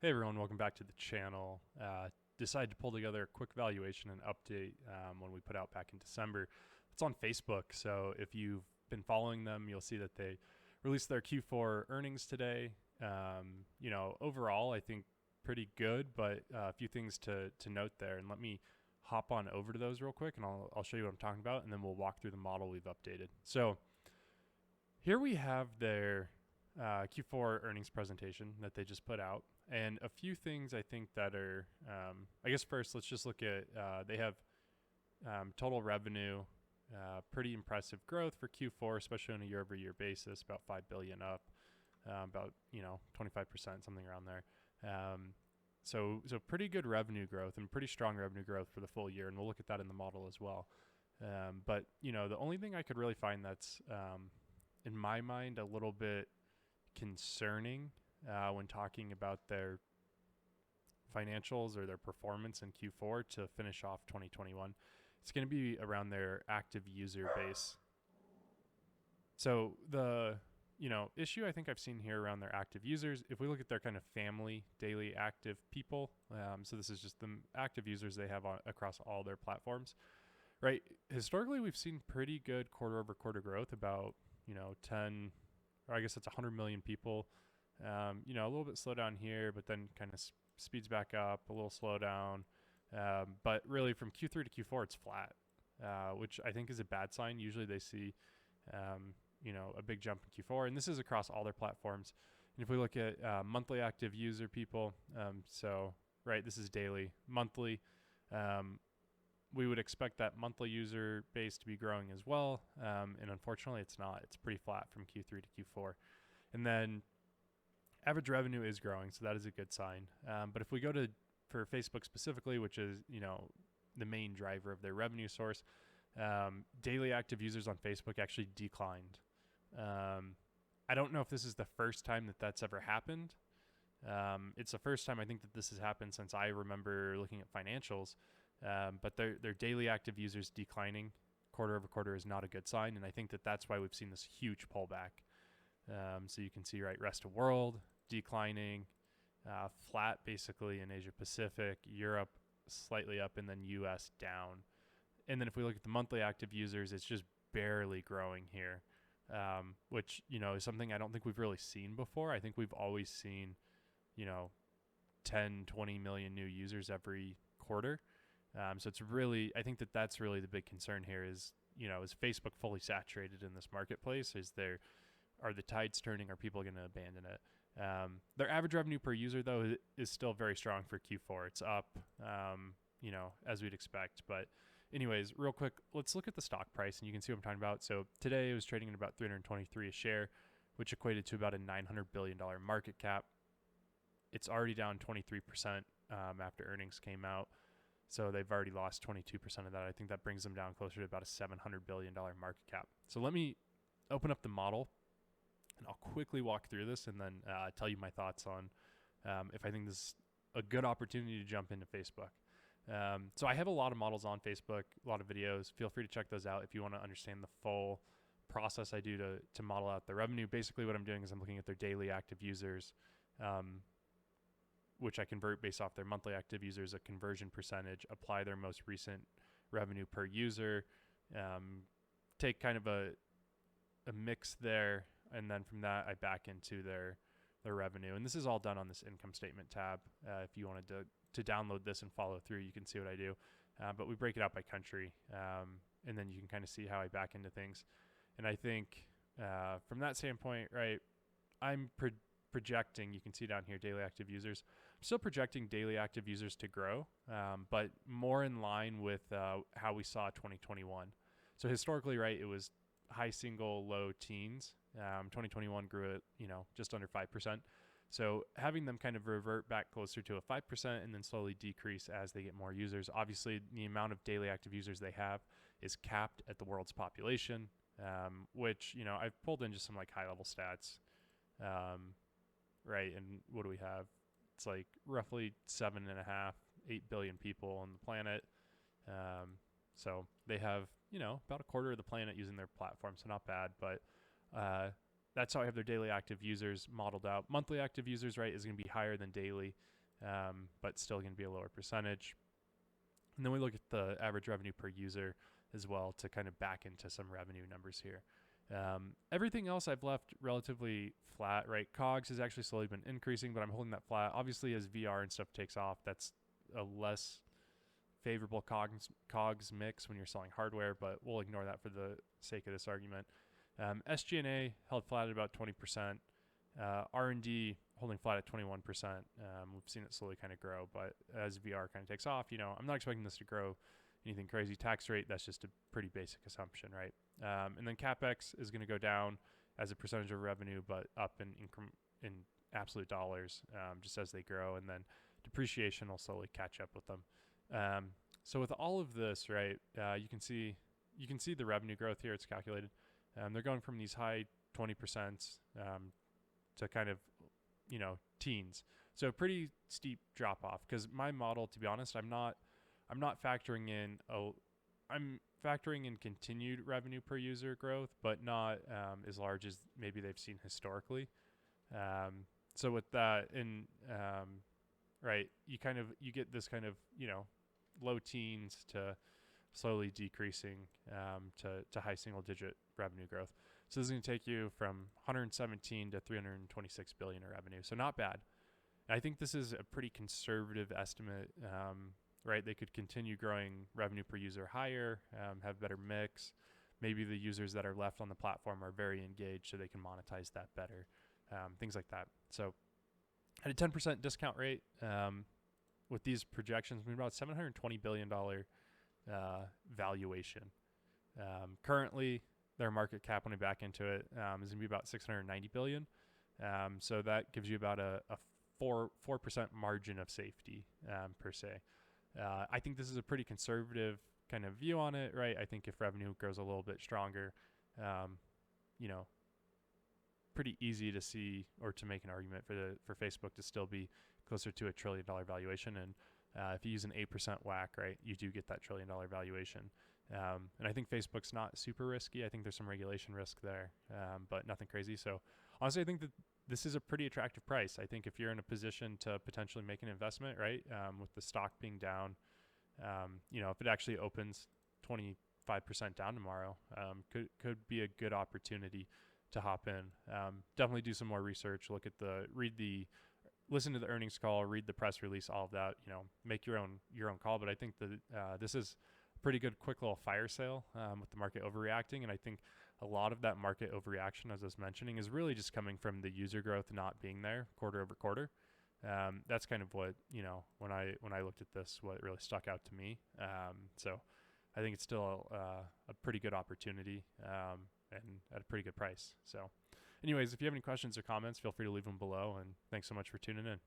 Hey everyone, welcome back to the channel. Decided to pull together a quick valuation and update when we put out back in December. It's on Facebook, so if you've been following them, you'll see that they released their Q4 earnings today. Overall, I think pretty good, but a few things to note there. And let me hop on over to those real quick, and I'll show you what I'm talking about, and then we'll walk through the model we've updated. So here we have their Q4 earnings presentation that they just put out, and a few things I think that are, I guess first let's just look at, they have total revenue, pretty impressive growth for Q4, especially on a year-over-year basis, about 5 billion up, about 25%, something around there. So pretty good revenue growth and pretty strong revenue growth for the full year, and we'll look at that in the model as well. But the only thing I could really find that's in my mind a little bit concerning when talking about their financials or their performance in Q4 to finish off 2021. It's going to be around their active user base. So the issue I think I've seen here around their active users, if we look at their kind of family daily active people, so this is just the active users they have across all their platforms, right? Historically, we've seen pretty good quarter over quarter growth, about 10, or I guess it's 100 million people. A little bit slow down here, but then kind of speeds back up, a little slow down. But really from Q3 to Q4, it's flat, which I think is a bad sign. Usually they see, a big jump in Q4, and this is across all their platforms. And if we look at monthly active user people, this is daily, monthly, we would expect that monthly user base to be growing as well. And unfortunately it's not. It's pretty flat from Q3 to Q4. And then average revenue is growing, so that is a good sign. But if we go for Facebook specifically, which is, the main driver of their revenue source, daily active users on Facebook actually declined. I don't know if this is the first time that that's ever happened. It's the first time I think that this has happened since I remember looking at financials. But their daily active users declining quarter over quarter is not a good sign, and I think that that's why we've seen this huge pullback. So you can see, right, rest of world declining, flat basically in Asia Pacific, Europe slightly up, and then US down. And then if we look at the monthly active users, it's just barely growing here, which is something I don't think we've really seen before. I think we've always seen 10, 20 million new users every quarter. So it's really, I think that that's really the big concern here is Facebook fully saturated in this marketplace? Are the tides turning? Are people going to abandon it? Their average revenue per user, though, is still very strong for Q4. It's up, as we'd expect. But anyways, real quick, let's look at the stock price, and you can see what I'm talking about. So today it was trading at about 323 a share, which equated to about a $900 billion market cap. It's already down 23% after earnings came out. So they've already lost 22% of that. I think that brings them down closer to about a $700 billion market cap. So let me open up the model, and I'll quickly walk through this and then tell you my thoughts on if I think this is a good opportunity to jump into Facebook. So I have a lot of models on Facebook, a lot of videos. Feel free to check those out if you want to understand the full process I do to model out the revenue. Basically what I'm doing is I'm looking at their daily active users, which I convert based off their monthly active users, a conversion percentage, apply their most recent revenue per user, take kind of a mix there, and then from that I back into their revenue. And this is all done on this income statement tab. If you wanted to download this and follow through, you can see what I do. But we break it out by country, and then you can kind of see how I back into things. And I think from that standpoint, right, I'm projecting, you can see down here, daily active users. I'm still projecting daily active users to grow, but more in line with how we saw 2021. So historically, right, it was high single, low teens. 2021 grew at, just under 5%. So having them kind of revert back closer to a 5% and then slowly decrease as they get more users. Obviously, the amount of daily active users they have is capped at the world's population, which, I've pulled in just some like high level stats. Right. And what do we have? It's like roughly 7.5, 8 billion people on the planet. So they have, about a quarter of the planet using their platform. So not bad, but that's how I have their daily active users modeled out. Monthly active users, right, is going to be higher than daily, but still going to be a lower percentage. And then we look at the average revenue per user as well to kind of back into some revenue numbers here. Everything else I've left relatively flat, right? COGS has actually slowly been increasing, but I'm holding that flat. Obviously, as VR and stuff takes off, that's a less favorable COGS mix when you're selling hardware, but we'll ignore that for the sake of this argument. SG&A held flat at about 20%. R&D holding flat at 21%. We've seen it slowly kind of grow, but as VR kind of takes off, I'm not expecting this to grow anything crazy. Tax rate, that's just a pretty basic assumption, right? And then CapEx is going to go down as a percentage of revenue, but up in absolute dollars, just as they grow. And then depreciation will slowly catch up with them. So with all of this, right, you can see the revenue growth here. It's calculated. They're going from these high 20% to kind of, teens. So pretty steep drop off, because my model, to be honest, I'm not factoring in, I'm factoring in continued revenue per user growth, but not as large as maybe they've seen historically. So with that, right, you get this kind of, low teens to slowly decreasing to high single digit revenue growth. So this is going to take you from 117 to 326 billion in revenue. So not bad. I think this is a pretty conservative estimate, right? They could continue growing revenue per user higher, have better mix. Maybe the users that are left on the platform are very engaged, so they can monetize that better, things like that. So at a 10% discount rate, with these projections, we're about $720 billion valuation. Currently, their market cap, when I back into it, is going to be about $690 billion. So that gives you about a 4% margin of safety, per se. I think this is a pretty conservative kind of view on it, right? I think if revenue grows a little bit stronger, pretty easy to see or to make an argument for Facebook to still be closer to $1 trillion valuation. And if you use an 8% WACC, right, you do get that $1 trillion valuation. And I think Facebook's not super risky. I think there's some regulation risk there, but nothing crazy. So honestly, I think that this is a pretty attractive price. I think if you're in a position to potentially make an investment, right, with the stock being down, if it actually opens 25% down tomorrow, could be a good opportunity to hop in. Definitely do some more research. Listen to the earnings call, read the press release, all of that. Make your own call. But I think that this is a pretty good, quick little fire sale with the market overreacting. And I think a lot of that market overreaction, as I was mentioning, is really just coming from the user growth not being there quarter over quarter. That's kind of what, when I looked at this, what really stuck out to me. So I think it's still a pretty good opportunity and at a pretty good price. So anyways, if you have any questions or comments, feel free to leave them below. And thanks so much for tuning in.